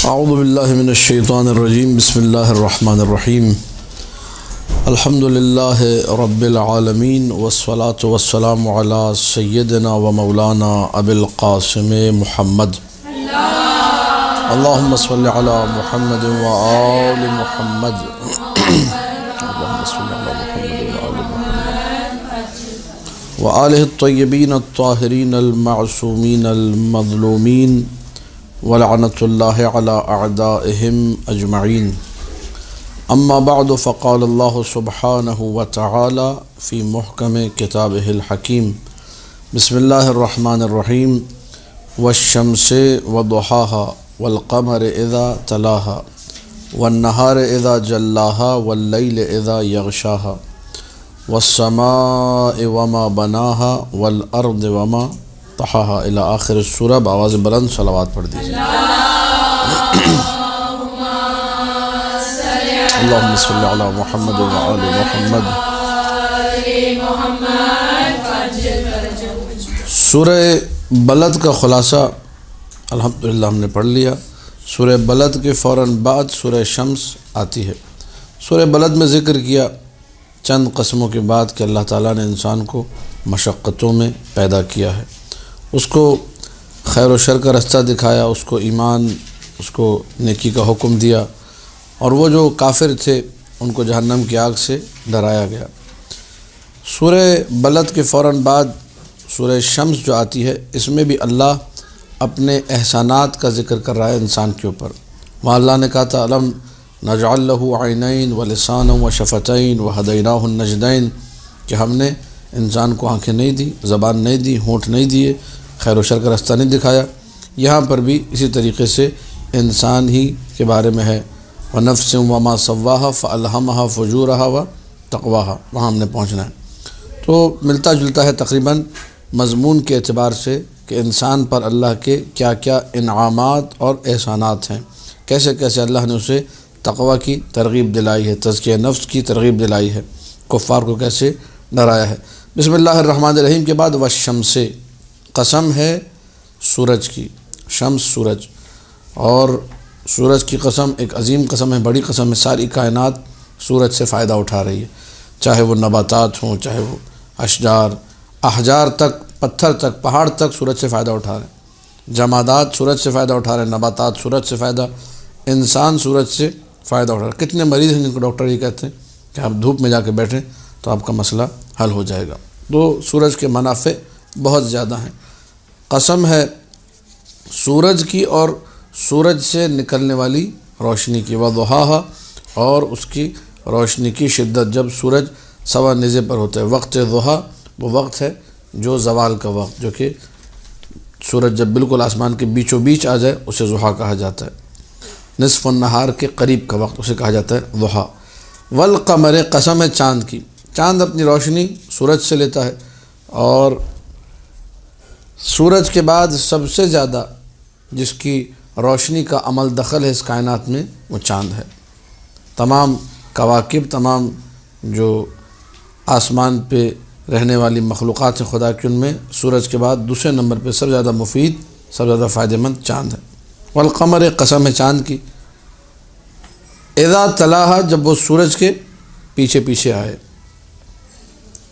اعوذ باللہ من الشیطان الرجیم بسم اللہ الرحمن الرحیم الحمد للہ رب العالمین والصلاة والسلام علی سیدنا و مولانا ابی القاسم محمد اللہم صل علی محمد و آل محمد اللہم صل علی محمد و آل محمد و آلہ الطیبین الطاہرین المعصومین المظلومین ولعنت اللہ علی اعدائہم اجمعین اما بعد فقال اللہ سبحانہ وتعالی فی محکم کتابہ الحکیم بسم اللہ الرحمن الرحیم والشمس وضحاها والقمر اذا تلاها والنہار اذا جلاها واللیل اذا یغشاها والسماء وما بناها والارض وما طحاها الى آخر السورہ بآواز بلند صلوات پڑھ دیجئے اللہم صلی علی محمد و آل محمد سورہ بلد کا خلاصہ الحمدللہ ہم نے پڑھ لیا۔ سورہ بلد کے فوراً بعد سورہ شمس آتی ہے۔ سورہ بلد میں ذکر کیا چند قسموں کے بعد کہ اللہ تعالیٰ نے انسان کو مشقتوں میں پیدا کیا ہے، اس کو خیر و شر کا رستہ دکھایا، اس کو ایمان، اس کو نیکی کا حکم دیا، اور وہ جو کافر تھے ان کو جہنم کی آگ سے ڈرایا گیا۔ سورہ بلد کے فوراً بعد سورہ شمس جو آتی ہے، اس میں بھی اللہ اپنے احسانات کا ذکر کر رہا ہے انسان کے اوپر۔ وہاں اللہ نے کہا تھا الم نجعل لہ عینین ولسانا وشفتین وہدیناہ النجدین، کہ ہم نے انسان کو آنکھیں نہیں دی، زبان نہیں دی، ہونٹ نہیں دیے، خیر و شر کا رستہ نہیں دکھایا۔ یہاں پر بھی اسی طریقے سے انسان ہی کے بارے میں ہے وَنَفْسٍ وَمَا سَوَّاهَا فَأَلْهَمَهَا فُجُورَهَا وَتَقْوَاهَا، وہاں ہم نے پہنچنا ہے۔ تو ملتا جلتا ہے تقریباً مضمون کے اعتبار سے کہ انسان پر اللہ کے کیا کیا انعامات اور احسانات ہیں، کیسے کیسے اللہ نے اسے تقوی کی ترغیب دلائی ہے، تزکیہ نفس کی ترغیب دلائی ہے، کفار کو کیسے ڈرایا ہے۔ بسم اللہ الرحمن الرحیم کے بعد والشمس، قسم ہے سورج کی، شمس سورج، اور سورج کی قسم ایک عظیم قسم ہے، بڑی قسم ہے۔ ساری کائنات سورج سے فائدہ اٹھا رہی ہے، چاہے وہ نباتات ہوں، چاہے وہ اشجار، احجار تک، پتھر تک، پہاڑ تک سورج سے فائدہ اٹھا رہے ہیں، جمادات سورج سے فائدہ اٹھا رہے ہیں، نباتات سورج سے فائدہ، انسان سورج سے فائدہ اٹھا رہے ہیں۔ کتنے مریض ہیں جن کو ڈاکٹر یہ کہتے ہیں کہ آپ دھوپ میں جا کے بیٹھیں تو آپ کا مسئلہ حل ہو جائے گا۔ تو سورج کے منافع بہت زیادہ ہیں۔ قسم ہے سورج کی اور سورج سے نکلنے والی روشنی کی، وضحاها، اور اس کی روشنی کی شدت، جب سورج سوا نیزے پر ہوتا ہے۔ وقت ضحیٰ وہ وقت ہے جو زوال کا وقت، جو کہ سورج جب بالکل آسمان کے بیچوں بیچ آ جائے اسے ضحیٰ کہا جاتا ہے۔ نصف النہار کے قریب کا وقت اسے کہا جاتا ہے ضحیٰ۔ والقمر، قسم ہے چاند کی، چاند اپنی روشنی سورج سے لیتا ہے، اور سورج کے بعد سب سے زیادہ جس کی روشنی کا عمل دخل ہے اس کائنات میں وہ چاند ہے۔ تمام کواکب، تمام جو آسمان پہ رہنے والی مخلوقات ہیں خدا کی، ان میں سورج کے بعد دوسرے نمبر پہ سب سے زیادہ مفید، سب سے زیادہ فائدہ مند چاند ہے۔ والقمر، قسم ہے چاند کی، اذا تلاها، جب وہ سورج کے پیچھے پیچھے آئے،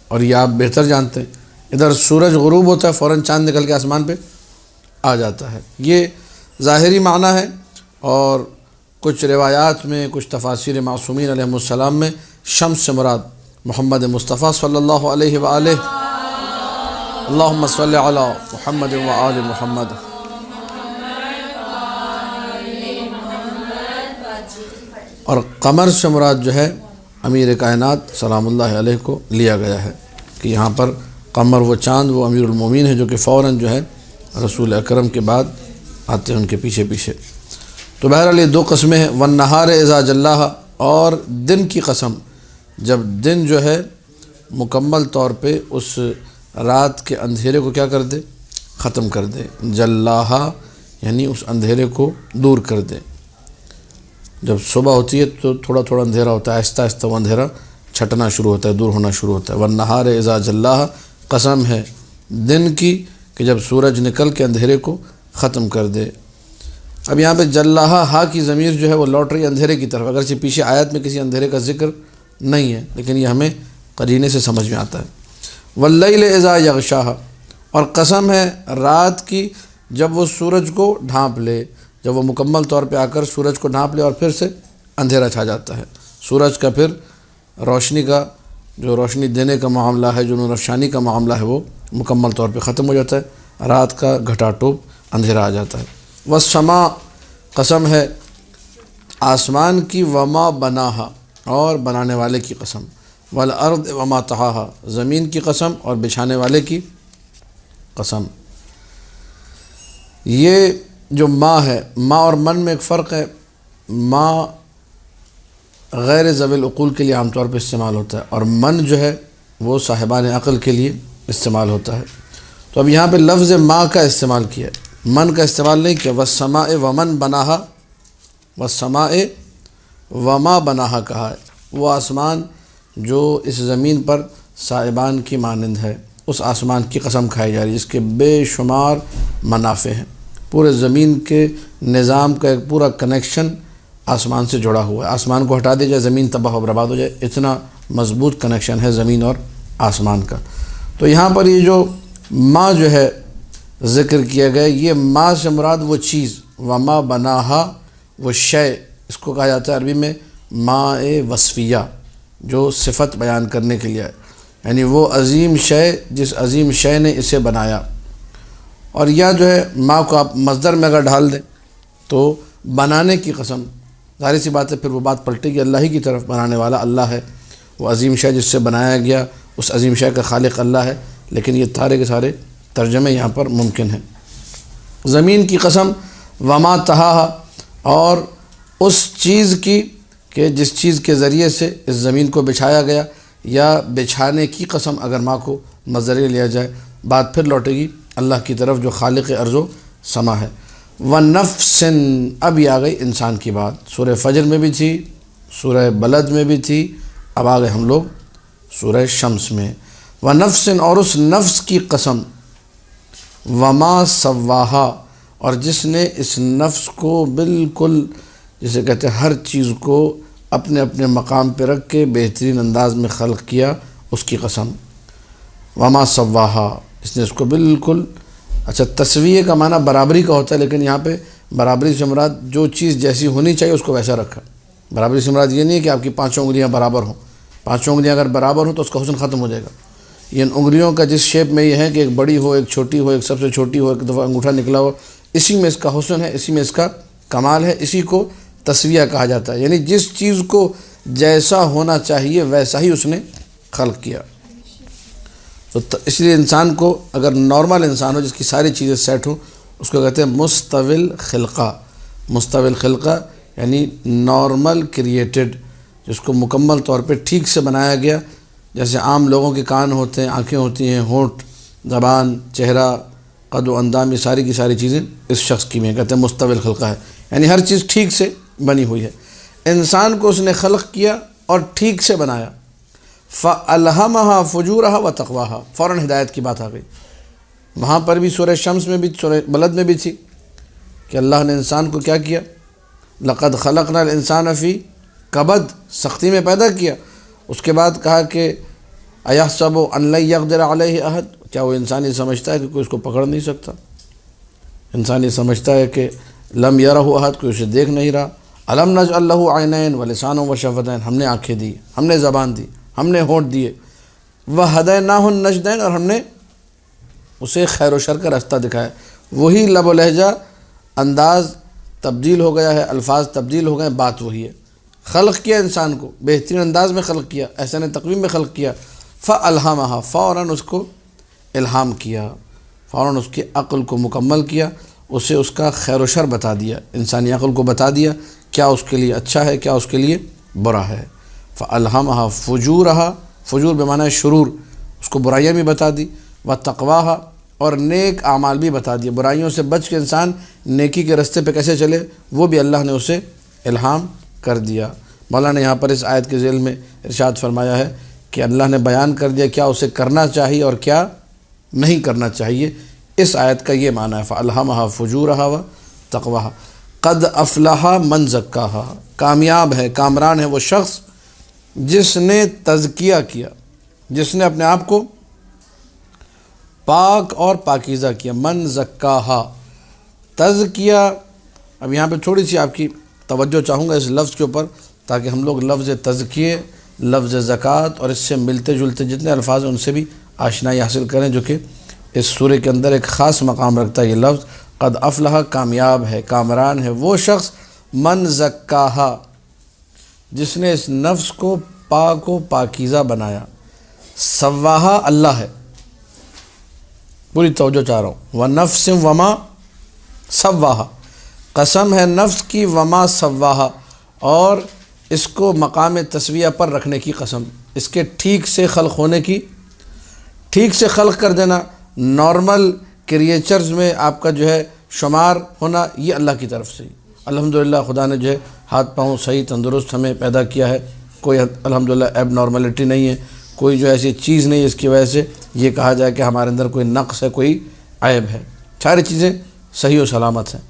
اور یہ آپ بہتر جانتے ہیں ادھر سورج غروب ہوتا ہے فوراً چاند نکل کے آسمان پہ آ جاتا ہے۔ یہ ظاہری معنی ہے، اور کچھ روایات میں، کچھ تفاسیر معصومین علیہ السلام میں شمس سے مراد محمد مصطفیٰ صلی اللہ علیہ وآلہ، اللہم صلی علی محمد و آل محمد۔ اور قمر سے مراد جو ہے امیر کائنات سلام اللہ علیہ کو لیا گیا ہے، کہ یہاں پر قمر وہ چاند، وہ امیر المومنین ہے جو کہ فوراً جو ہے رسول اکرم کے بعد آتے ہیں ان کے پیچھے پیچھے۔ تو بہرحال یہ دو قسمیں ہیں۔ والنہار اذا جلاها، اور دن کی قسم، جب دن جو ہے مکمل طور پہ اس رات کے اندھیرے کو کیا کر دے، ختم کر دے۔ جلاها یعنی اس اندھیرے کو دور کر دے۔ جب صبح ہوتی ہے تو تھوڑا تھوڑا اندھیرا ہوتا ہے، آہستہ آہستہ وہ اندھیرا چھٹنا شروع ہوتا ہے، دور ہونا شروع ہوتا ہے۔ والنہار اذا جلاها، قسم ہے دن کی کہ جب سورج نکل کے اندھیرے کو ختم کر دے۔ اب یہاں پہ جلہا ہا کی ضمیر جو ہے وہ لوٹ رہی ہے اندھیرے کی طرف، اگرچہ پیچھے آیت میں کسی اندھیرے کا ذکر نہیں ہے، لیکن یہ ہمیں قرینے سے سمجھ میں آتا ہے۔ واللیل اذا یغشاہا، اور قسم ہے رات کی جب وہ سورج کو ڈھانپ لے، جب وہ مکمل طور پہ آ کر سورج کو ڈھانپ لے اور پھر سے اندھیرا چھا جاتا ہے، سورج کا پھر روشنی کا جو روشنی دینے کا معاملہ ہے، جو نور افشانی کا معاملہ ہے، وہ مکمل طور پہ ختم ہو جاتا ہے، رات کا گھٹا ٹوپ اندھیرا آ جاتا ہے۔ والسماء، قسم ہے آسمان کی، وما بناہا، اور بنانے والے کی قسم، والارض وما طحاہا، زمین کی قسم اور بچھانے والے کی قسم۔ یہ جو ما ہے، ما اور من میں ایک فرق ہے۔ ما غیر ذوی العقول کے لیے عام طور پہ استعمال ہوتا ہے، اور من جو ہے وہ صاحبان عقل کے لیے استعمال ہوتا ہے۔ تو اب یہاں پہ لفظ ما کا استعمال کیا ہے، من کا استعمال نہیں کیا۔ والسماء ومن بناہا، والسماء وما بناہا کہا ہے، وہ آسمان جو اس زمین پر صاحبان کی مانند ہے، اس آسمان کی قسم کھائی جا رہی ہے جس کے بے شمار منافع ہیں۔ پورے زمین کے نظام کا ایک پورا کنیکشن آسمان سے جڑا ہوا ہے، آسمان کو ہٹا دیا جائے زمین تباہ و برباد ہو جائے، اتنا مضبوط کنیکشن ہے زمین اور آسمان کا۔ تو یہاں پر یہ جو ما جو ہے ذکر کیا گیا، یہ ما سے مراد وہ چیز، وما بناہا وہ شے، اس کو کہا جاتا ہے عربی میں ماء وصفیہ، جو صفت بیان کرنے کے لیے ہے، یعنی وہ عظیم شے جس عظیم شے نے اسے بنایا۔ اور یا جو ہے ما کو آپ مصدر میں اگر ڈال دیں تو بنانے کی قسم، ظاہر سی بات ہے پھر وہ بات پلٹے گی، اللہ ہی کی طرف، بنانے والا اللہ ہے، وہ عظیم شے جس سے بنایا گیا اس عظیم شے کا خالق اللہ ہے، لیکن یہ سارے کے سارے ترجمے یہاں پر ممکن ہیں۔ زمین کی قسم، وما طحاہا، اور اس چیز کی کہ جس چیز کے ذریعے سے اس زمین کو بچھایا گیا، یا بچھانے کی قسم اگر ماں کو مصدر لیا جائے، بات پھر لوٹے گی اللہ کی طرف جو خالق ارض و سما ہے۔ وَنَفْسٍ، اب یہ آ گئی انسان کی بات، سورہ فجر میں بھی تھی، سورہ بلد میں بھی تھی، اب آ گئے ہم لوگ سورہ شمس میں۔ وَنَفْسٍ، اور اس نفس کی قسم، وَمَا سَوَّاهَا، اور جس نے اس نفس کو بالکل، جسے کہتے ہیں ہر چیز کو اپنے اپنے مقام پہ رکھ کے بہترین انداز میں خلق کیا، اس کی قسم۔ وَمَا سَوَّاهَا، اس نے اس کو بالکل، اچھا تسویہ کا معنی برابری کا ہوتا ہے، لیکن یہاں پہ برابری سے مراد جو چیز جیسی ہونی چاہیے اس کو ویسا رکھا۔ برابری سے مراد یہ نہیں ہے کہ آپ کی 5 انگلیاں برابر ہوں، 5 انگلیاں اگر برابر ہوں تو اس کا حسن ختم ہو جائے گا۔ یہ ان انگلیوں کا جس شیپ میں یہ ہے کہ ایک بڑی ہو، ایک چھوٹی ہو، ایک سب سے چھوٹی ہو، ایک دفعہ انگوٹھا نکلا ہو، اسی میں اس کا حسن ہے، اسی میں اس کا کمال ہے، اسی کو تسویہ کہا جاتا ہے، یعنی جس چیز کو جیسا ہونا چاہیے ویسا ہی اس نے خلق کیا۔ تو اس لیے انسان کو اگر نارمل انسان ہو جس کی ساری چیزیں سیٹ ہوں، اس کو کہتے ہیں مستوی خلقہ۔ مستوی خلقہ یعنی نارمل کریٹڈ، جس کو مکمل طور پہ ٹھیک سے بنایا گیا، جیسے عام لوگوں کے کان ہوتے ہیں، آنکھیں ہوتی ہیں، ہونٹ، زبان، چہرہ، قد و اندام، یہ ساری کی ساری چیزیں اس شخص کی میں کہتے ہیں مستوی خلقہ ہے، یعنی ہر چیز ٹھیک سے بنی ہوئی ہے۔ انسان کو اس نے خلق کیا اور ٹھیک سے بنایا۔ فَأَلْهَمَهَا فُجُورَهَا وَتَقْوَاهَا، فوراً ہدایت کی بات آ گئی۔ وہاں پر بھی سورہ شمس میں بھی، سورہ بلد میں بھی تھی کہ اللہ نے انسان کو کیا کیا، لَقَدْ خَلَقْنَا الْإِنسَانَ فِي كَبَدٍ، سختی میں پیدا کیا۔ اس کے بعد کہا کہ أَيَحْسَبُ أَن لَن يَقْدِرَ عَلَيْهِ أَحَدٌ، کیا وہ انسان یہ سمجھتا ہے کہ کوئی اس کو پکڑ نہیں سکتا؟ انسان یہ سمجھتا ہے کہ لم یرہ احد، کوئی اسے دیکھ نہیں رہا۔ الم نجعل لہ عینین ولسانا وشفتین، ہم نے آنکھیں دی، ہم نے زبان دی، ہم نے ہونٹ دیے۔ وہدیناہ النجدین، اور ہم نے اسے خیر و شر کا راستہ دکھایا۔ وہی لب و لہجہ، انداز تبدیل ہو گیا ہے، الفاظ تبدیل ہو گئے، بات وہی ہے۔ خلق کیا انسان کو، بہترین انداز میں خلق کیا، احسن تقویم میں خلق کیا۔ فَأَلْهَمَهَا، فوراً اس کو الہام کیا، فوراً اس کی عقل کو مکمل کیا، اسے اس کا خیر و شر بتا دیا، انسانی عقل کو بتا دیا کیا اس کے لیے اچھا ہے، کیا اس کے لیے برا ہے۔ فَأَلْهَمَهَا فُجُورَهَا، فجور بمعنی شرور، اس کو برائیاں بھی بتا دی، وَتَقْوَاهَا، اور نیک اعمال بھی بتا دیے، برائیوں سے بچ کے انسان نیکی کے رستے پہ کیسے چلے وہ بھی اللہ نے اسے الہام کر دیا۔ مولانا نے یہاں پر اس آیت کے ذیل میں ارشاد فرمایا ہے کہ اللہ نے بیان کر دیا کیا اسے کرنا چاہیے اور کیا نہیں کرنا چاہیے۔ اس آیت کا یہ معنی ہے فَأَلْهَمَهَا فُجُورَهَا وَتَقْوَاهَا۔ قد افلح من زکاہا، کامیاب ہے، کامران ہے وہ شخص جس نے تزکیہ کیا، جس نے اپنے آپ کو پاک اور پاکیزہ کیا۔ من زکاہا، تزکیہ، اب یہاں پہ تھوڑی سی آپ کی توجہ چاہوں گا اس لفظ کے اوپر، تاکہ ہم لوگ لفظ تزکیے، لفظ زکوٰۃ اور اس سے ملتے جلتے جتنے الفاظ ہیں ان سے بھی آشنائی حاصل کریں، جو کہ اس سورہ کے اندر ایک خاص مقام رکھتا ہے یہ لفظ۔ قد افلح، کامیاب ہے، کامران ہے وہ شخص، من زکاہا، جس نے اس نفس کو پاک و پاکیزہ بنایا۔ سواہا اللہ ہے، پوری توجہ چاہ رہا ہوں، وَنَفْسٍ وَمَا سواہا، قسم ہے نفس کی، وما سواہا، اور اس کو مقام تسویہ پر رکھنے کی قسم، اس کے ٹھیک سے خلق ہونے کی، ٹھیک سے خلق کر دینا، نارمل کریچرز میں آپ کا جو ہے شمار ہونا، یہ اللہ کی طرف سے ہی۔ الحمدللہ خدا نے جو ہے ہاتھ پاؤں صحیح تندرست ہمیں پیدا کیا ہے، کوئی الحمدللہ ایب نارملٹی نہیں ہے، کوئی جو ایسی چیز نہیں اس کی وجہ سے یہ کہا جائے کہ ہمارے اندر کوئی نقص ہے، کوئی عیب ہے، ساری چیزیں صحیح و سلامت ہیں۔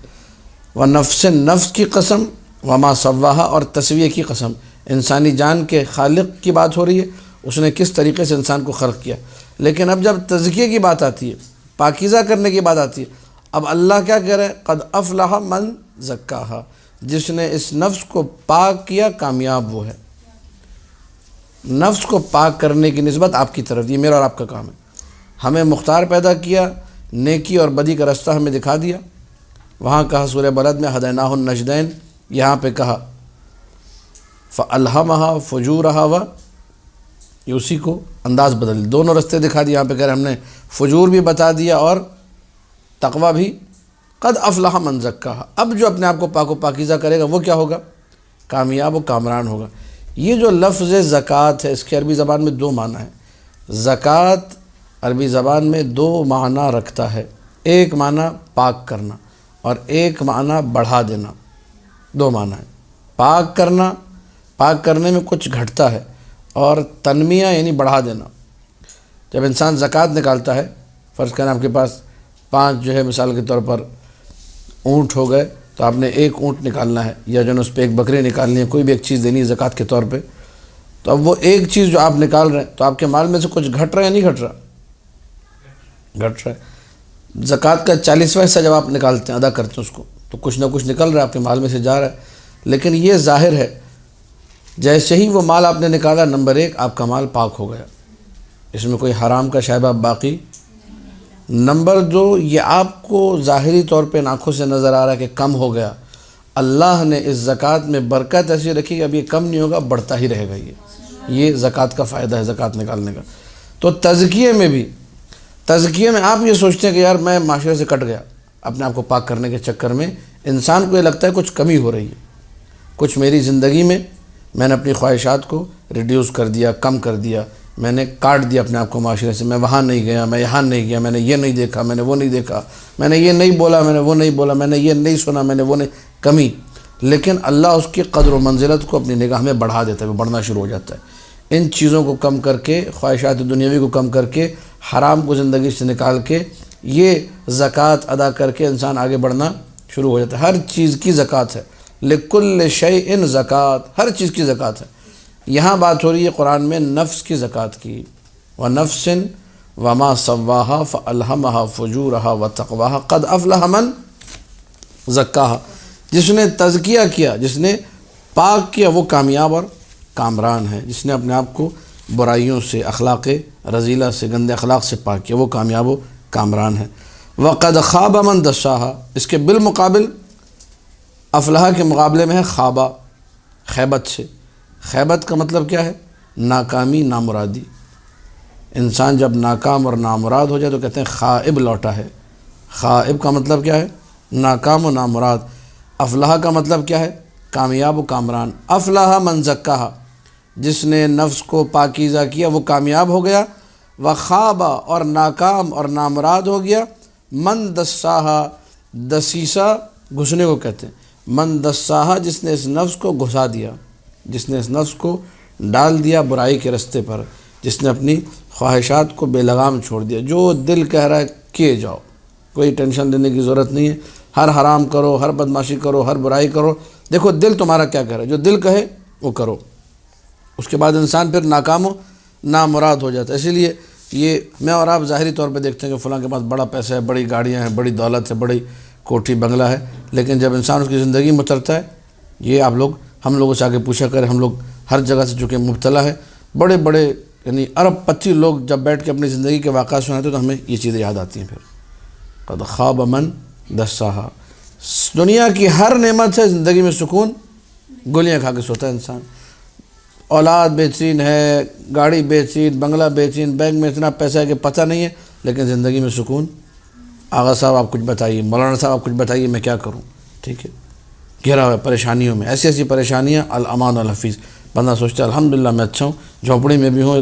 وَنَفْسٍ، نفس کی قسم، وما سواہا، اور تسویہ کی قسم، انسانی جان کے خالق کی بات ہو رہی ہے، اس نے کس طریقے سے انسان کو خلق کیا۔ لیکن اب جب تزکیہ کی بات آتی ہے، پاکیزہ کرنے کی بات آتی ہے، اب اللہ کیا کہہ رہے ہیں؟ قد افلح من زکاہا، جس نے اس نفس کو پاک کیا، کامیاب وہ ہے۔ نفس کو پاک کرنے کی نسبت آپ کی طرف، یہ میرا اور آپ کا کام ہے۔ ہمیں مختار پیدا کیا، نیکی اور بدی کا رستہ ہمیں دکھا دیا، وہاں کہا سورہ بلد میں ہدیناہ النجدین، یہاں پہ کہا فَأَلْهَمَهَا فُجُورَهَا، یہ اسی کو انداز بدل، دونوں رستے دکھا دیا، یہاں پہ کہہ رہے ہم نے فجور بھی بتا دیا اور تقوی بھی۔ قد افلح من زکاہا، اب جو اپنے آپ کو پاک و پاکیزہ کرے گا وہ کیا ہوگا؟ کامیاب و کامران ہوگا۔ یہ جو لفظ زکوٰۃ ہے، اس کے عربی زبان میں دو معنی ہیں۔ زکوٰۃ عربی زبان میں دو معنی رکھتا ہے، ایک معنی پاک کرنا اور ایک معنی بڑھا دینا، دو معنی ہیں۔ پاک کرنا، پاک کرنے میں کچھ گھٹتا ہے، اور تنمیہ یعنی بڑھا دینا۔ جب انسان زکوٰۃ نکالتا ہے، فرض کریں آپ کے پاس 5 جو ہے مثال کے طور پر اونٹ ہو گئے، تو آپ نے ایک اونٹ نکالنا ہے، یا جو ہے اس پہ ایک بکری نکالنی ہے، کوئی بھی ایک چیز دینی ہے زکوٰۃ کے طور پہ، تو اب وہ ایک چیز جو آپ نکال رہے ہیں، تو آپ کے مال میں سے کچھ گھٹ رہا ہے یا نہیں گھٹ رہا؟ گھٹ رہا ہے۔ زکوٰۃ کا 40واں حصہ جب آپ نکالتے ہیں، ادا کرتے ہیں اس کو، تو کچھ نہ کچھ نکل رہا ہے، آپ کے مال میں سے جا رہا ہے، لیکن یہ ظاہر ہے جیسے ہی وہ مال آپ نے نکالا، نمبر 1 آپ کا مال پاک ہو گیا، اس میں کوئی حرام کا شائبہ باقی۔ نمبر 2، یہ آپ کو ظاہری طور پہ آنکھوں سے نظر آ رہا ہے کہ کم ہو گیا، اللہ نے اس زکوٰۃ میں برکت ایسی رکھی کہ اب یہ کم نہیں ہوگا، بڑھتا ہی رہے گا۔ یہ زکوٰۃ کا فائدہ ہے، زکوٰۃ نکالنے کا۔ تو تزکیے میں بھی، تزکیے میں آپ یہ سوچتے ہیں کہ یار میں معاشرے سے کٹ گیا، اپنے آپ کو پاک کرنے کے چکر میں انسان کو یہ لگتا ہے کچھ کمی ہو رہی ہے، کچھ میری زندگی میں نے اپنی خواہشات کو ریڈیوس کر دیا، کم کر دیا، میں نے کاٹ دیا اپنے آپ کو معاشرے سے، میں وہاں نہیں گیا، میں یہاں نہیں گیا، میں نے یہ نہیں دیکھا، میں نے وہ نہیں دیکھا، میں نے یہ نہیں بولا، میں نے وہ نہیں بولا، میں نے یہ نہیں سنا، میں نے وہ نہیں، کمی۔ لیکن اللہ اس کی قدر و منزلت کو اپنی نگاہ میں بڑھا دیتا ہے، وہ بڑھنا شروع ہو جاتا ہے۔ ان چیزوں کو کم کر کے، خواہشات دنیاوی کو کم کر کے، حرام کو زندگی سے نکال کے، یہ زکوٰۃ ادا کر کے انسان آگے بڑھنا شروع ہو جاتا ہے۔ ہر چیز کی زکوٰۃ ہے، لِكُلِّ شَيْءٍ زکوٰۃ، ہر چیز کی زکوٰۃ ہے۔ یہاں بات ہو رہی ہے قرآن میں نفس کی زکوٰۃ کی، وَنَفْسٍ وَمَا سَوَّاهَا فَأَلْهَمَهَا فُجُورَهَا وَتَقْوَاهَا قَدْ أَفْلَحَ مَنْ زَكَّاهَا، جس نے تزکیہ کیا، جس نے پاک کیا، وہ کامیاب اور کامران ہے۔ جس نے اپنے آپ کو برائیوں سے، اخلاق رذیلہ سے، گندے اخلاق سے پاک کیا، وہ کامیاب و کامران ہے۔ وَقَدْ خَابَ مَنْ دَسَّاهَا، اس کے بالمقابل افلاح کے مقابلے میں ہے خابہ، خیبت سے۔ خیبت کا مطلب کیا ہے؟ ناکامی، نامرادی۔ انسان جب ناکام اور نامراد ہو جائے تو کہتے ہیں خائب لوٹا ہے۔ خائب کا مطلب کیا ہے؟ ناکام و نامراد۔ افلاح کا مطلب کیا ہے؟ کامیاب و کامران۔ افلاح من زکاہا، جس نے نفس کو پاکیزہ کیا وہ کامیاب ہو گیا۔ وخابہ، اور ناکام اور نامراد ہو گیا، من دساہا، دسیسہ گھسنے کو کہتے ہیں۔ من دساہا، جس نے اس نفس کو گھسا دیا، جس نے اس نفس کو ڈال دیا برائی کے رستے پر، جس نے اپنی خواہشات کو بے لگام چھوڑ دیا۔ جو دل کہہ رہا ہے کیے جاؤ، کوئی ٹینشن لینے کی ضرورت نہیں ہے، ہر حرام کرو، ہر بدمعاشی کرو، ہر برائی کرو، دیکھو دل تمہارا کیا کہہ رہا ہے، جو دل کہے وہ کرو، اس کے بعد انسان پھر ناکام و نامراد ہو جاتا ہے۔ اسی لیے یہ میں اور آپ ظاہری طور پہ دیکھتے ہیں کہ فلاں کے پاس بڑا پیسہ ہے، بڑی گاڑیاں ہیں، بڑی دولت ہے، بڑی کوٹھی بنگلہ ہے، لیکن جب انسان اس کی زندگی میں اترتا ہے، یہ آپ لوگ ہم لوگوں سے آگے پوچھا کریں، ہم لوگ ہر جگہ سے چونکہ مبتلا ہے، بڑے بڑے یعنی ارب پتی لوگ جب بیٹھ کے اپنی زندگی کے واقعات سناتے ہیں تو ہمیں یہ چیزیں یاد آتی ہیں۔ پھر قد خواب من دساہا، دنیا کی ہر نعمت ہے، زندگی میں سکون گولیاں کھا کے سوتا ہے انسان، اولاد بہترین ہے، گاڑی بہترین، بنگلہ بہترین، بینک میں اتنا پیسہ ہے کہ پتہ نہیں ہے، لیکن زندگی میں سکون۔ آغا صاحب آپ کچھ بتائیے، مولانا صاحب آپ کچھ بتائیے، میں کیا کروں؟ ٹھیک ہے، گھرا ہوا ہے پریشانیوں میں، ایسی ایسی پریشانیاں، الامان الحفیظ، بندہ سوچتا ہے الحمدللہ میں اچھا ہوں، جھونپڑی میں بھی ہوں،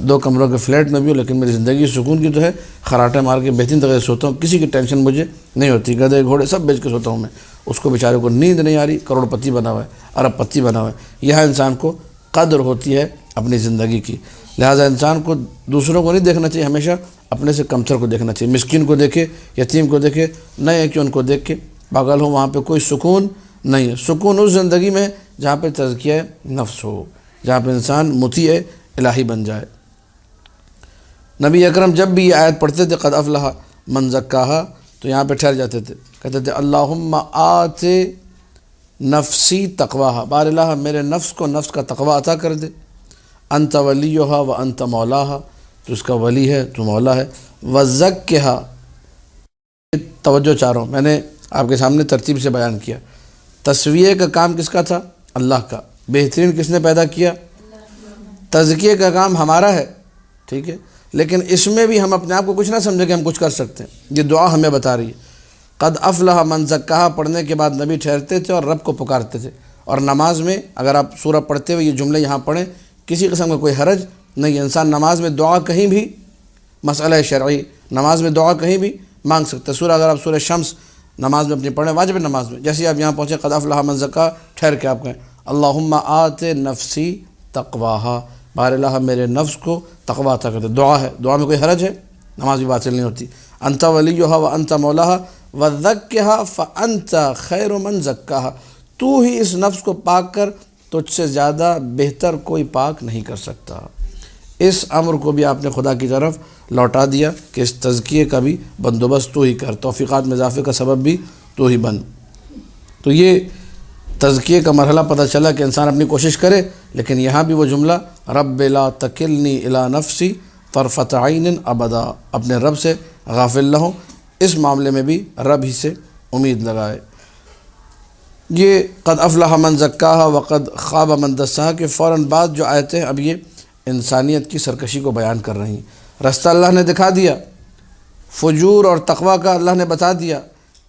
2 کمروں کے فلیٹ میں بھی ہوں، لیکن میری زندگی سکون کی تو ہے، خراٹے مار کے بہترین طرح سے سوتا ہوں، کسی کی ٹینشن مجھے نہیں ہوتی، گدھے گھوڑے سب بیچ کے سوتا ہوں میں، اس کو بیچارے کو نیند نہیں آ رہی، کروڑ پتی بنا ہوا ہے، ارب پتی بنا ہوا ہے۔ یہاں انسان کو قدر ہوتی ہے اپنی زندگی کی، لہٰذا انسان کو دوسروں کو نہیں دیکھنا چاہیے، ہمیشہ اپنے سے کمتر کو دیکھنا چاہیے، مسکین کو دیکھے، یتیم کو دیکھے، نہ ہے کہ ان کو دیکھ کے پاگل ہو، وہاں پہ کوئی سکون نہیں ہے۔ سکون اس زندگی میں جہاں پہ تزکیہ نفس ہو، جہاں پہ انسان مطیع الہی بن جائے۔ نبی اکرم جب بھی یہ آیت پڑھتے تھے قد افلح من زکاہا، تو یہاں پہ ٹھہر جاتے تھے، کہتے تھے اللہم آت نفسی تقواہا، بار الہ میرے نفس کو نفس کا تقوی عطا کر دے، انت ولیہا و انت مولاہا، تو اس کا ولی ہے، تو مولا ہے، وزکھا، توجہ چاہ رہا ہوں، میں نے آپ کے سامنے ترتیب سے بیان کیا، تسویہ کا کام کس کا تھا؟ اللہ کا، بہترین کس نے پیدا کیا؟ تزکیہ کا کام ہمارا ہے، ٹھیک ہے، لیکن اس میں بھی ہم اپنے آپ کو کچھ نہ سمجھیں کہ ہم کچھ کر سکتے ہیں، یہ دعا ہمیں بتا رہی ہے۔ قد افلح من زکاہا پڑھنے کے بعد نبی ٹھہرتے تھے اور رب کو پکارتے تھے، اور نماز میں اگر آپ سورہ پڑھتے ہوئے یہ جملے یہاں پڑھیں، کسی قسم کا کوئی حرج نہیں، انسان نماز میں دعا کہیں بھی، مسئلہ شرعی، نماز میں دعا کہیں بھی مانگ سکتا ہے۔ سورہ اگر آپ سورہ شمس نماز میں اپنی پڑھیں، واجب نماز میں، جیسے آپ یہاں پہنچے قد افلح من زکاہا، ٹھہر کے آپ کہیں اللہم آت نفسی تقواہا، بار الہ میرے نفس کو تقوی عطا کر دے، دعا ہے، دعا میں کوئی حرج ہے، نماز بھی باطل نہیں ہوتی، انت ولیہا و انت مولاہا وزکھا فانت خیر من زکاہا، تو ہی اس نفس کو پاک کر، تجھ سے زیادہ بہتر کوئی پاک نہیں کر سکتا۔ اس امر کو بھی آپ نے خدا کی طرف لوٹا دیا کہ اس تزکیے کا بھی بندوبست تو ہی کر، توفیقات میں اضافے کا سبب بھی تو ہی بن۔ تو یہ تزکیے کا مرحلہ پتہ چلا کہ انسان اپنی کوشش کرے، لیکن یہاں بھی وہ جملہ رب لا تکلنی الی نفسی طرفۃ عین ابدا، اپنے رب سے غافل نہ ہو، اس معاملے میں بھی رب ہی سے امید لگائے۔ یہ قد افلح من زکاہا وقد خواب من دساہا کے فوراً بعد جو آیتیں اب یہ انسانیت کی سرکشی کو بیان کر رہی ہیں، رستہ اللہ نے دکھا دیا، فجور اور تقوی کا اللہ نے بتا دیا،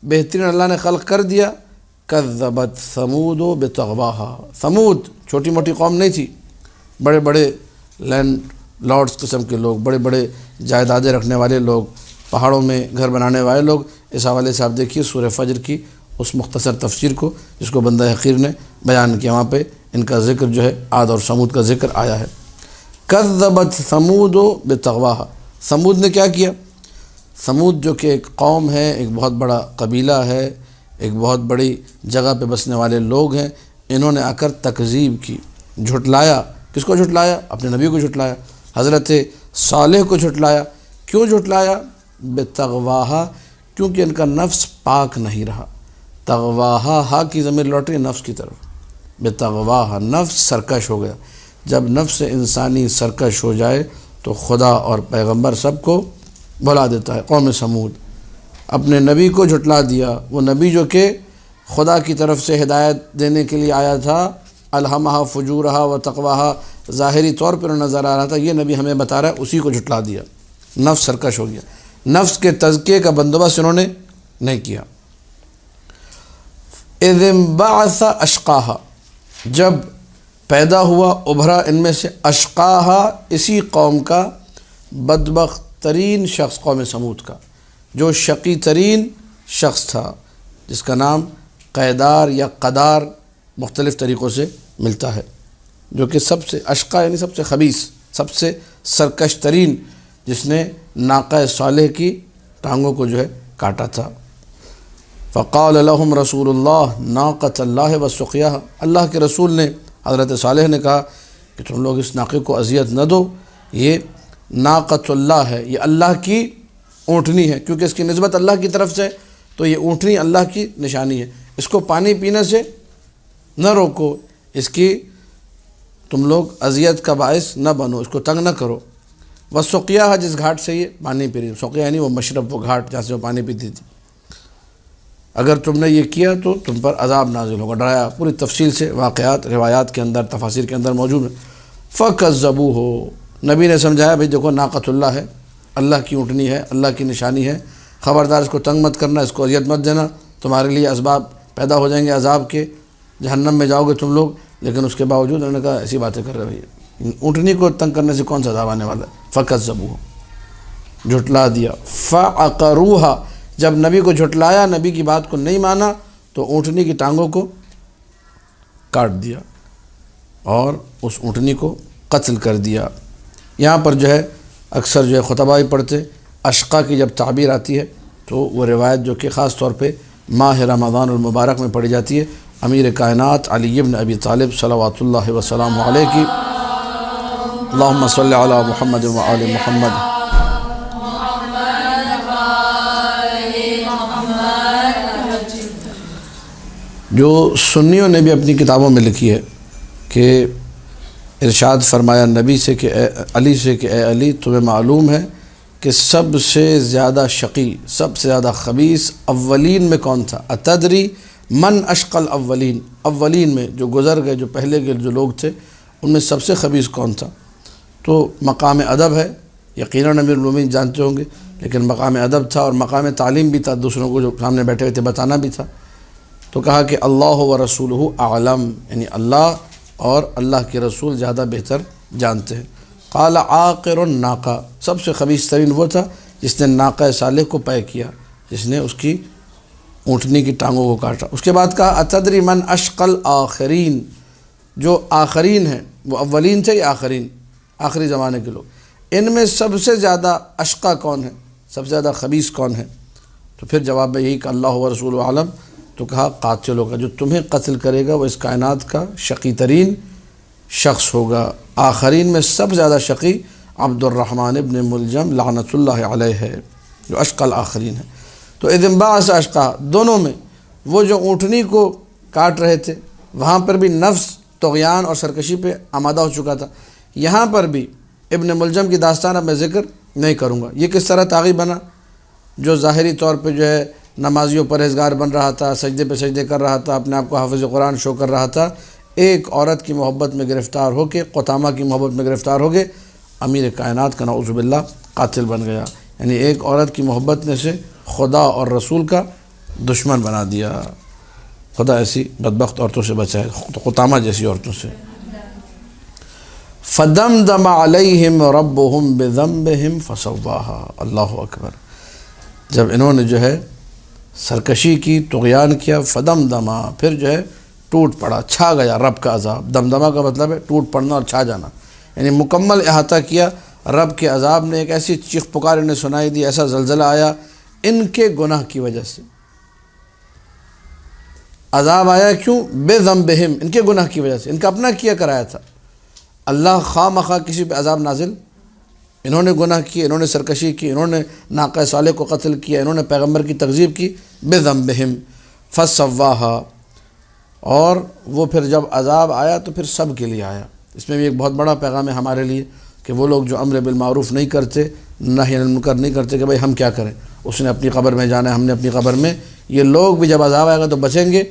بہترین اللہ نے خلق کر دیا۔ کذبت ثمود بطغواہا، ثمود چھوٹی موٹی قوم نہیں تھی، بڑے بڑے لینڈ لارڈز قسم کے لوگ، بڑے بڑے جائیدادیں رکھنے والے لوگ، پہاڑوں میں گھر بنانے والے لوگ۔ اس حوالے سے آپ دیکھیے سورہ فجر کی اس مختصر تفسیر کو جس کو بندہ حقیر نے بیان کیا، وہاں پہ ان کا ذکر جو ہے عاد اور سمود کا ذکر آیا ہے۔ کذبت ثمود بطغواہا، ثمود نے کیا کیا؟ ثمود جو کہ ایک قوم ہے، ایک بہت بڑا قبیلہ ہے، ایک بہت بڑی جگہ پہ بسنے والے لوگ ہیں، انہوں نے آ کر تکذیب کی، جھٹلایا۔ کس کو جھٹلایا؟ اپنے نبی کو جھٹلایا، حضرت صالح کو جھٹلایا۔ کیوں جھٹلایا؟ بطغواہا، کیونکہ ان کا نفس پاک نہیں رہا۔ تغواہا، ہا کی ضمیر لوٹ رہی ہے نفس کی طرف، بطغواہا، نفس سرکش ہو گیا۔ جب نفس انسانی سرکش ہو جائے تو خدا اور پیغمبر سب کو بھلا دیتا ہے۔ قوم سمود اپنے نبی کو جھٹلا دیا، وہ نبی جو کہ خدا کی طرف سے ہدایت دینے کے لیے آیا تھا، الہمہا فجورہا و تقواہا، ظاہری طور پر نظر آ رہا تھا، یہ نبی ہمیں بتا رہا ہے، اسی کو جھٹلا دیا، نفس سرکش ہو گیا۔ نفس کے تزکیے کا بندوبست انہوں نے نہیں کیا۔ اذ انبعث اشقاہا، جب پیدا ہوا ابھرا ان میں سے اشقاہا، اسی قوم کا بدبخت ترین شخص، قوم سمود کا جو شقی ترین شخص تھا، جس کا نام قیدار یا قدار مختلف طریقوں سے ملتا ہے، جو کہ سب سے اشقا یعنی سب سے خبیث، سب سے سرکش ترین، جس نے ناقہ صالح کی ٹانگوں کو جو ہے کاٹا تھا۔ فقال لهم رسول اللہ ناقۃ اللہ وسقیاها، اللہ کے رسول نے حضرت صالح نے کہا کہ تم لوگ اس ناقے کو اذیت نہ دو، یہ ناقۃ اللہ ہے، یہ اللہ کی اونٹنی ہے، کیونکہ اس کی نسبت اللہ کی طرف سے، تو یہ اونٹنی اللہ کی نشانی ہے، اس کو پانی پینے سے نہ روکو، اس کی تم لوگ اذیت کا باعث نہ بنو، اس کو تنگ نہ کرو۔ وسقیاها، جس گھاٹ سے یہ پانی پی رہی، سقیا یعنی وہ مشرب، وہ گھاٹ جہاں سے وہ پانی پیتی تھی، اگر تم نے یہ کیا تو تم پر عذاب نازل ہوگا، ڈرایا۔ پوری تفصیل سے واقعات روایات کے اندر تفاسیر کے اندر موجود ہیں۔ فَكَذَّبُوهُ، نبی نے سمجھایا بھئی دیکھو ناقۃ اللہ ہے، اللہ کی اونٹنی ہے، اللہ کی نشانی ہے، خبردار اس کو تنگ مت کرنا، اس کو اذیت مت دینا، تمہارے لیے اسباب پیدا ہو جائیں گے عذاب کے، جہنم میں جاؤ گے تم لوگ۔ لیکن اس کے باوجود انہوں نے کہا ایسی باتیں کر رہے بھئی، اونٹنی کو تنگ کرنے سے کون سا عذاب آنے والا ہے؟ فَكَذَّبُوهُ، جھٹلا دیا۔ فَعَقَرُوهَا، جب نبی کو جھٹلایا، نبی کی بات کو نہیں مانا، تو اونٹنی کی ٹانگوں کو کاٹ دیا اور اس اونٹنی کو قتل کر دیا۔ یہاں پر جو ہے اکثر جو ہے خطبہ ہی پڑھتے، اشقا کی جب تعبیر آتی ہے تو وہ روایت جو کہ خاص طور پہ ماہ رمضان المبارک میں پڑھی جاتی ہے، امیر کائنات علی ابن ابی طالب صلوات اللہ وسلام علیہ کی اللہم صلی علی محمد و آل محمد۔ جو سنیوں نے بھی اپنی کتابوں میں لکھی ہے کہ ارشاد فرمایا نبی سے کہ علی سے کہ اے علی، تمہیں معلوم ہے کہ سب سے زیادہ شقی، سب سے زیادہ خبیث اولین میں کون تھا؟ اتدری من اشقى الاولین، اولین میں جو گزر گئے، جو پہلے کے جو لوگ تھے، ان میں سب سے خبیث کون تھا؟ تو مقام ادب ہے، یقیناً امیر المومنین جانتے ہوں گے، لیکن مقام ادب تھا اور مقام تعلیم بھی تھا، دوسروں کو جو سامنے بیٹھے ہوئے تھے بتانا بھی تھا۔ تو کہا کہ اللہ و رسولہ اعلم، یعنی اللہ اور اللہ کے رسول زیادہ بہتر جانتے ہیں۔ قال عاقر الناقہ، سب سے خبیث ترین وہ تھا جس نے ناقہ صالح کو پے کیا، جس نے اس کی اونٹنی کی ٹانگوں کو کاٹا۔ اس کے بعد کہا اتدری من اشقى الاخرین، جو آخرین ہیں وہ اولین تھے یا آخرین؟ آخری زمانے کے لوگ، ان میں سب سے زیادہ اشقا کون ہے، سب سے زیادہ خبیث کون ہے؟ تو پھر جواب میں یہی کہ اللہ و رسول عالم، تو کہا قاتلوں کا، جو تمہیں قتل کرے گا وہ اس کائنات کا شقی ترین شخص ہوگا۔ آخرین میں سب سے زیادہ شقی عبد الرحمن ابن ملجم لعنت اللہ علیہ ہے، جو اشقى الاخرین ہے۔ تو اذ انبعث اشقى، دونوں میں وہ جو اونٹنی کو کاٹ رہے تھے وہاں پر بھی نفس طغیان اور سرکشی پہ آمادہ ہو چکا تھا، یہاں پر بھی ابن ملجم کی داستان اب میں ذکر نہیں کروں گا۔ یہ کس طرح طاغی بنا، جو ظاہری طور پہ جو ہے نمازی و پرہیزگار بن رہا تھا، سجدے پہ سجدے کر رہا تھا، اپنے آپ کو حافظ قرآن شو کر رہا تھا، ایک عورت کی محبت میں گرفتار ہو کے، قطامہ کی محبت میں گرفتار ہو کے امیر کائنات کا نعوذ باللہ قاتل بن گیا، یعنی ایک عورت کی محبت میں سے خدا اور رسول کا دشمن بنا دیا۔ خدا ایسی بدبخت عورتوں سے بچائے، قطامہ جیسی عورتوں سے۔ فَدَمْدَمَ عَلَيْهِمْ رَبُّهُمْ بِذَنبِهِمْ فَسَوَّاهَا، اللہ اکبر۔ جب انہوں نے جو ہے سرکشی کی، طغیان کیا، فدمدما، پھر جو ہے ٹوٹ پڑا، چھا گیا رب کا عذاب۔ دمدمہ کا مطلب ہے ٹوٹ پڑنا اور چھا جانا، یعنی مکمل احاطہ کیا رب کے عذاب نے، ایک ایسی چیخ پکار انہیں سنائی دی، ایسا زلزلہ آیا ان کے گناہ کی وجہ سے۔ عذاب آیا کیوں؟ بے ذنبہم، ان کے گناہ کی وجہ سے، ان کا اپنا کیا کرایا تھا۔ اللہ خواہ مخواہ کسی پہ عذاب نازل، انہوں نے گناہ کیے، انہوں نے سرکشی کی، انہوں نے ناقہ صالح کو قتل کیا، انہوں نے پیغمبر کی تکذیب کی، بذنبہم فسواہا، اور وہ پھر جب عذاب آیا تو پھر سب کے لیے آیا۔ اس میں بھی ایک بہت بڑا پیغام ہے ہمارے لیے کہ وہ لوگ جو امر بالمعروف نہیں کرتے، نہی عن المنکر نہیں کرتے کہ بھئی ہم کیا کریں، اس نے اپنی قبر میں جانا ہے، ہم نے اپنی قبر میں، یہ لوگ بھی جب عذاب آئے گا تو بچیں گے،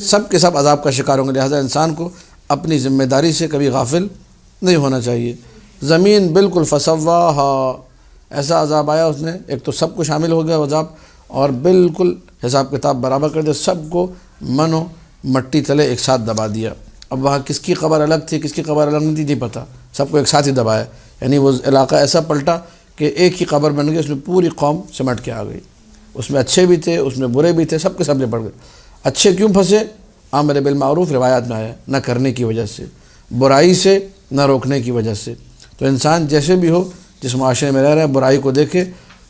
سب کے سب عذاب کا شکار ہوں گے۔ لہذا انسان کو اپنی ذمہ داری سے کبھی غافل نہیں ہونا چاہیے۔ زمین بالکل فسواہا، ایسا عذاب آیا اس نے، ایک تو سب کو شامل ہو گیا عذاب، اور بالکل حساب کتاب برابر کر دیا، سب کو من و مٹی تلے ایک ساتھ دبا دیا۔ اب وہاں کس کی قبر الگ تھی، کس کی قبر الگ نہیں تھی نہیں پتہ، سب کو ایک ساتھ ہی دبایا، یعنی وہ علاقہ ایسا پلٹا کہ ایک ہی قبر بن گئی، اس میں پوری قوم سمٹ کے آ گئی، اس میں اچھے بھی تھے، اس میں برے بھی تھے، سب کے سب نپٹ گئے۔ اچھے کیوں پھنسے؟ امر بالمعروف روایات میں آیا، نہ کرنے کی وجہ سے، برائی سے نہ روکنے کی وجہ سے۔ تو انسان جیسے بھی ہو، جس معاشرے میں رہ رہا ہے، برائی کو دیکھے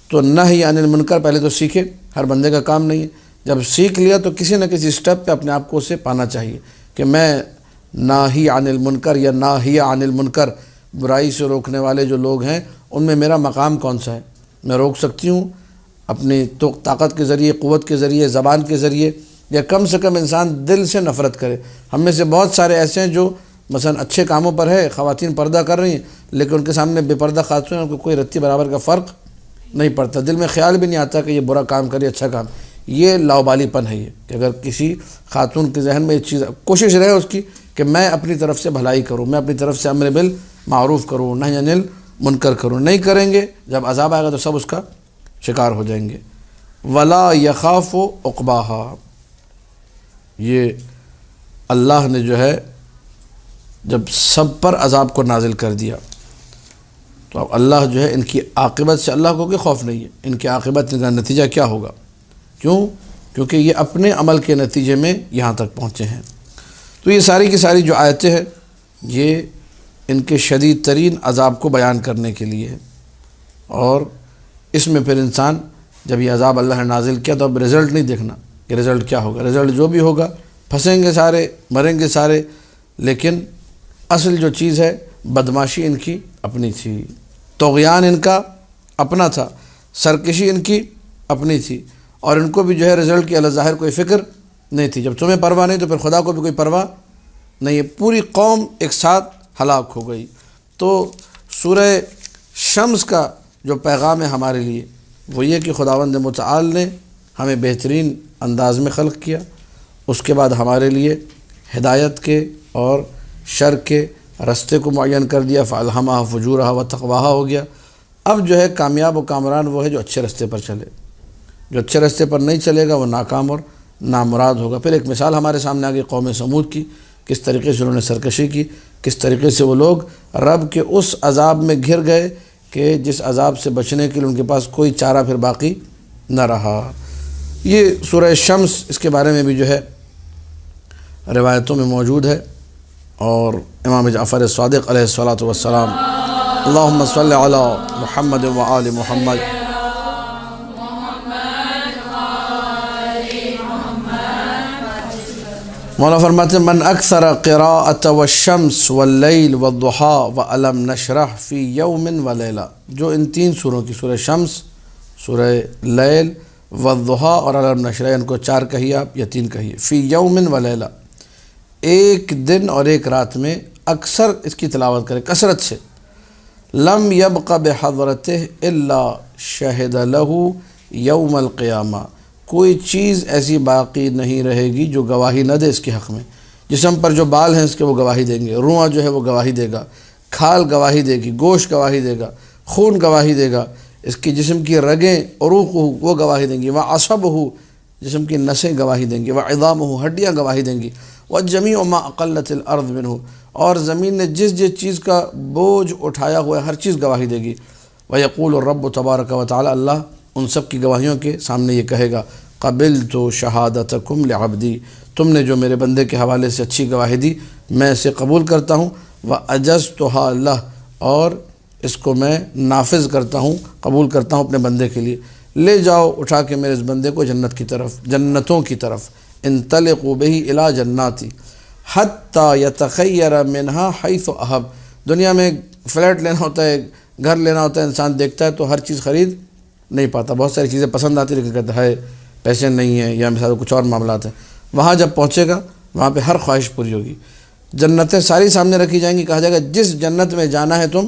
تو نہی عن المنکر پہلے تو سیکھے، ہر بندے کا کام نہیں ہے، جب سیکھ لیا تو کسی نہ کسی سٹیپ پہ اپنے آپ کو اسے پانا چاہیے کہ میں ناہی عن المنکر یا ناہی عن المنکر، برائی سے روکنے والے جو لوگ ہیں ان میں میرا مقام کون سا ہے، میں روک سکتی ہوں اپنی طاقت کے ذریعے، قوت کے ذریعے، زبان کے ذریعے، یا کم سے کم انسان دل سے نفرت کرے۔ ہم میں سے بہت سارے ایسے ہیں جو مثلا اچھے کاموں پر ہے، خواتین پردہ کر رہی ہیں، لیکن ان کے سامنے بے پردہ خاتون ہیں، ان کو کوئی رتی برابر کا فرق نہیں پڑتا، دل میں خیال بھی نہیں آتا کہ یہ برا کام کرے اچھا کام۔ یہ لاؤبالی پن ہے، یہ کہ اگر کسی خاتون کے ذہن میں یہ چیز، کوشش رہے اس کی کہ میں اپنی طرف سے بھلائی کروں، میں اپنی طرف سے امر بالمعروف کروں، نہی عن المنکر کروں، نہیں کریں گے جب عذاب آئے گا تو سب اس کا شکار ہو جائیں گے۔ ولا یخاف عقباہا، یہ اللہ نے جو ہے جب سب پر عذاب کو نازل کر دیا تو اب اللہ جو ہے ان کی عاقبت سے اللہ کو کوئی خوف نہیں ہے، ان کی عاقبت کا نتیجہ کیا ہوگا، کیونکہ یہ اپنے عمل کے نتیجے میں یہاں تک پہنچے ہیں۔ تو یہ ساری کی ساری جو آیتیں ہیں یہ ان کے شدید ترین عذاب کو بیان کرنے کے لیے ہے، اور اس میں پھر انسان جب یہ عذاب اللہ نے نازل کیا تو اب رزلٹ نہیں دیکھنا کہ رزلٹ کیا ہوگا، رزلٹ جو بھی ہوگا، پھنسیں گے سارے، مریں گے سارے، لیکن اصل جو چیز ہے بدماشی ان کی اپنی تھی، طغیان ان کا اپنا تھا، سرکشی ان کی اپنی تھی، اور ان کو بھی جو ہے رزلٹ کی اللہ ظاہر کوئی فکر نہیں تھی۔ جب تمہیں پرواہ نہیں تو پھر خدا کو بھی کوئی پرواہ نہیں ہے، پوری قوم ایک ساتھ ہلاک ہو گئی۔ تو سورہ شمس کا جو پیغام ہے ہمارے لیے وہ یہ کہ خداوند متعال نے ہمیں بہترین انداز میں خلق کیا، اس کے بعد ہمارے لیے ہدایت کے اور شر کے رستے کو معین کر دیا، فَأَلْهَمَهَا فُجُورَهَا وَتَقْوَاهَا ہو گیا۔ اب جو ہے کامیاب و کامران وہ ہے جو اچھے رستے پر چلے، جو اچھے رستے پر نہیں چلے گا وہ ناکام اور نامراد ہوگا۔ پھر ایک مثال ہمارے سامنے آ گئی قوم سمود کی، کس طریقے سے انہوں نے سرکشی کی، کس طریقے سے وہ لوگ رب کے اس عذاب میں گھر گئے کہ جس عذاب سے بچنے کے لیے ان کے پاس کوئی چارہ پھر باقی نہ رہا۔ یہ سورہ شمس اس کے بارے میں بھی جو ہے روایتوں میں موجود ہے، اور امام جعفر صادق علیہ الصلاۃ والسلام، اللہم صلی علی محمد وآل محمد، مولا فرماتے ہیں من اکثر قراءۃ والشمس واللیل والضحیٰ وَأَلَمْ نَشْرَحْ فی یوم ولیلہ، جو ان تین سوروں کی، سورہ شمس، سورہ لیل والضحیٰ اور الم نشرح، ان کو چار کہیے آپ یا تین کہیے، فی یوم ولیلہ، ایک دن اور ایک رات میں اکثر اس کی تلاوت کرے کثرت سے، لم یبق بحضرتہ الا شہد لہ یوم القیامہ، کوئی چیز ایسی باقی نہیں رہے گی جو گواہی نہ دے اس کے حق میں۔ جسم پر جو بال ہیں اس کے وہ گواہی دیں گے، رواں جو ہے وہ گواہی دے گا، کھال گواہی دے گی، گوشت گواہی دے گا، خون گواہی دے گا، اس کی جسم کی رگیں عروق ہو وہ گواہی دیں گی، وعصب ہو جسم کی نسیں گواہی دیں گی، وعظام ہو ہڈیاں گواہی دیں گی، وجمیع ما اقلت الارض منہ، اور زمین نے جس جس چیز کا بوجھ اٹھایا ہوا ہے ہر چیز گواہی دے گی، ویقول الرب تبارک و تعالی، اللہ ان سب کی گواہیوں کے سامنے یہ کہے گا، قبلت شہادتکم لعبدی، تم نے جو میرے بندے کے حوالے سے اچھی گواہی دی میں اسے قبول کرتا ہوں، وَأَجَزْتُهَا لَهُ، اور اس کو میں نافذ کرتا ہوں، قبول کرتا ہوں اپنے بندے کے لیے، لے جاؤ اٹھا کے میرے اس بندے کو جنت کی طرف، جنتوں کی طرف، انطلقوا بہ الی جناتی حتی یتخیر منہا حیث احب، دنیا میں فلیٹ لینا ہوتا ہے، گھر لینا ہوتا ہے، انسان دیکھتا ہے تو ہر چیز خرید نہیں پاتا، بہت ساری چیزیں پسند آتی لیکن کہتا ہے پیسے نہیں ہیں یا مثلا کچھ اور معاملات ہیں، وہاں جب پہنچے گا وہاں پہ ہر خواہش پوری ہوگی، جنتیں ساری سامنے رکھی جائیں گی، کہا جائے گا جس جنت میں جانا ہے تم،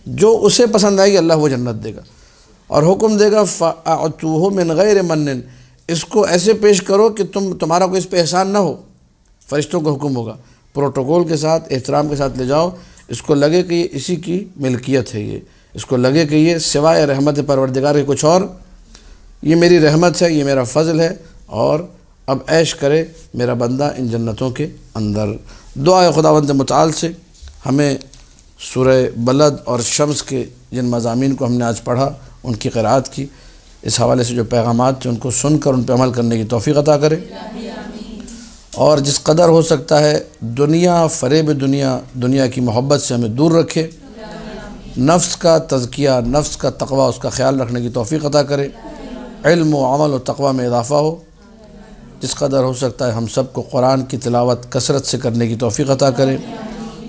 جو اسے پسند آئے گی اللہ وہ جنت دے گا، اور حکم دے گا فَأَعْتُوهُ مِنْ غَيْرِ مَنٍّ، اس کو ایسے پیش کرو کہ تمہارا کوئی اس پہ احسان نہ ہو، فرشتوں کو حکم ہوگا، پروٹوکول کے ساتھ احترام کے ساتھ لے جاؤ، اس کو لگے کہ یہ اسی کی ملکیت ہے، یہ اس کو لگے کہ یہ سوائے رحمت پروردگار کے کچھ اور، یہ میری رحمت ہے، یہ میرا فضل ہے، اور اب عیش کرے میرا بندہ ان جنتوں کے اندر۔ دعا خداوند متعال سے ہمیں سورہ بلد اور شمس کے جن مضامین کو ہم نے آج پڑھا ان کی قرأت کی، اس حوالے سے جو پیغامات تھے ان کو سن کر ان پہ عمل کرنے کی توفیق عطا کرے، اور جس قدر ہو سکتا ہے دنیا، فریب دنیا کی محبت سے ہمیں دور رکھے، نفس کا تزکیہ، نفس کا تقوی، اس کا خیال رکھنے کی توفیق عطا کرے، علم و عمل و تقوی میں اضافہ ہو، جس قدر ہو سکتا ہے ہم سب کو قرآن کی تلاوت کثرت سے کرنے کی توفیق عطا کرے۔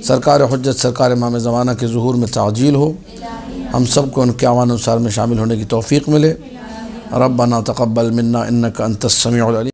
سرکار حجت سرکار امام زمانہ کے ظہور میں تعجیل ہو، ہم سب کو ان کے اعوان انصار میں شامل ہونے کی توفیق ملے۔ ربنا تقبل منا انک انت السمیع العلیم۔